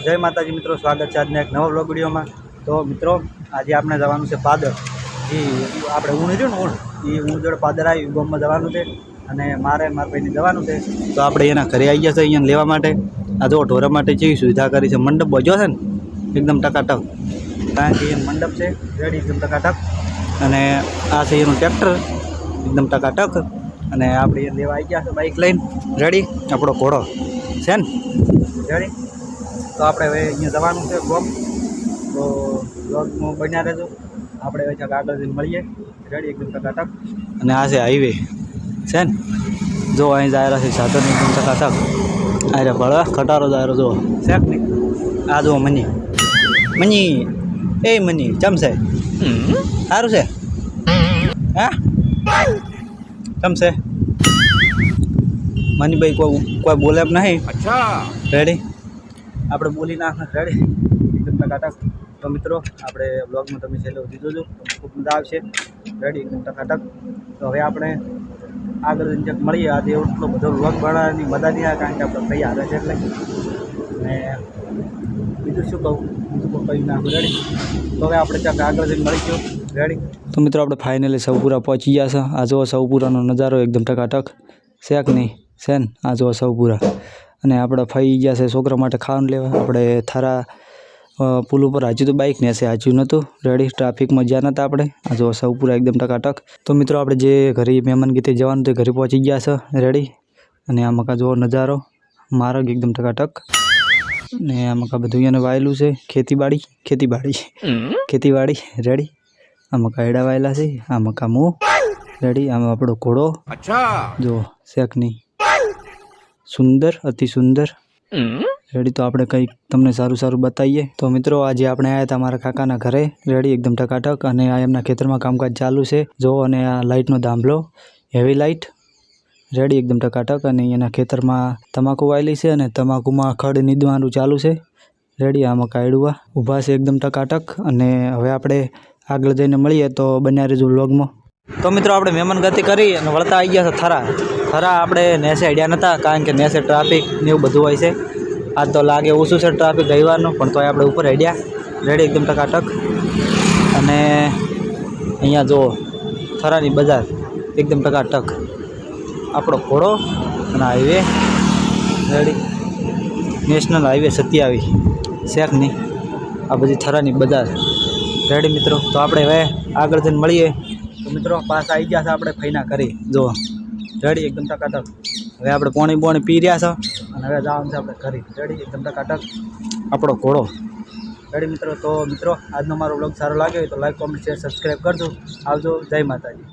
जय माताजी मित्रों, स्वागत है आज एक नवा व्लॉग विडियो में। तो मित्रों आज आपने जवानुं छे पादर। जी आपणे ऊन रह्युं ने ऊन ई ऊन जोड़े पादर आई गाम में जवानुं छे अने मारे मारा भाईने जवानुं छे। तो आपणे एना घरे आई गया छे अहींया लेवा माटे। आ जो ढोरा माटे केवी सुविधा करी छे, मंडप बज्यो छे ने एकदम टकाटक, कारण के मंडप छे रेडी एकदम टकाटक। अने आ छे एनुं ट्रेक्टर एकदम टकाटक। अने आपणे ए लेवा आई गया छे बाइक लईने रेडी। आपणो घोड़ो छे ने रेडी। तो આપણે હવે અહીંયા જવાનું છે ગોમ। તો બ્લોગમાં બન્યા રહેજો। આપણે હવે ક્યાંક આગળ જઈને મળીએ રેડી એકદમ ટકાટક। અને આ છે હાઈવે છે ને, જો અહીં જાય છે સાધન એકદમ ટકાટક। અરે ભળવા ખટારો જાય જો છે ને। આ જો મની મની એ મની ચમ છે સારું છે હા ચમ છે મની ભાઈ કોઈ બોલે નહીં। અચ્છા રેડી આપણે બોલી નાખ રેડી એકદમ ટકાટક। તો મિત્રો આપણે બ્લોગમાં તમે છેલ્લે સુધી જોજો, ખૂબ મજા આવશે રેડી એકદમ ટકાટક। તો હવે આપણે આગળ જઈને મળીએ। આજે એટલો બધો બ્લોગ બનાવવાની મજા નહીં આવે, કારણ કે આપણે ભાઈ આવે છે એટલે। અને બીજું શું કહું, બીજું કોઈ કહી નાખું રેડી। તો હવે આપણે ક્યાંક આગળ જઈને મળીશું રેડી। તો મિત્રો આપણે ફાઇનલી સૌપુરા પહોંચી ગયા છે। આ જો સૌપુરાનો નજારો એકદમ ટકાટક છે કે નહીં છે ને। આ જો સૌપુરા અને આપણે ફઈ ગયા છે છોકરા માટે ખાવાનું લેવા। આપણે થારા પુલ ઉપર હાજુ તો બાઇક ને હશે હાજુ નહોતું રેડી, ટ્રાફિકમાં જ્યાં નહોતા આપણે। આ જો સૌપુરા એકદમ ટકાટક। તો મિત્રો આપણે જે ઘરે મહેમાન ગીતે જવાનું તે ઘરે પહોંચી ગયા છે રેડી। અને આ મકા જો નજારો માર્ગ એકદમ ટકાટક। ને આ મકા બધું એને વાયેલું છે, ખેતીવાડી રેડી। આ મકા એડા વાયેલા છે, આ મકા મો રેડી। આમાં આપણો ઘોડો જો શેક નહીં सुंदर अति सुंदर रेडी। तो आपणे कई तमने सारू सारू बताइए। तो मित्रों आज आपणे आया था हमारा काकाना घरे रेडी एकदम टकाटक। अने आ एमना खेतरमां कामकाज चालू छे जो। अने आ लाइटनो दांभलो हेवी लाइट रेडी एकदम टकाटक। अने एना खेतरमां तमाकू वायेली छे अने तमाकूमां खड नीदवानुं चालू छे रेडी। आ मका एडुआ ऊभा छे एकदम टकाटक। अने हवे आपणे आगळ जईने मळीए, तो बन्या रहेजो व्लॉगमां। तो मित्रों आपणे मेहमान गति करी अने वळता आई गया छे थरा આપણે નેસે અડ્યા નહોતા, કારણ કે નેસે ટ્રાફિક ને એવું બધું હોય છે। આજ તો લાગે ઓછું છે ટ્રાફિક રવિવારનું, પણ તોય આપણે ઉપર અડ્યા રેડી એકદમ ટકાટક। અને અહીંયા જો થરાની બજાર એકદમ ટકાટક, આપણો ઘોડો અને હાઈવે રેડી નેશનલ હાઈવે 27 શેખ નહીં। આ બધી થરાની બજાર રેડી મિત્રો। તો આપણે હવે આગળ જઈને મળીએ। તો મિત્રો પાસ આવી ગયા છે આપણે ફઈના કરી જો रेडी एकदम टकाटक। हवे आपणे पाणी पी रह्या छे अने हवे जवानुं छे आपणे घरे रेडी एकदम टकाटक। आपणो घोड़ो रेडी मित्रों। तो मित्रों आजनो मारो व्लॉग सारो लाग्यो होय तो लाइक कमेंट शेर सब्सक्राइब करजो। आवजो, जय माताजी।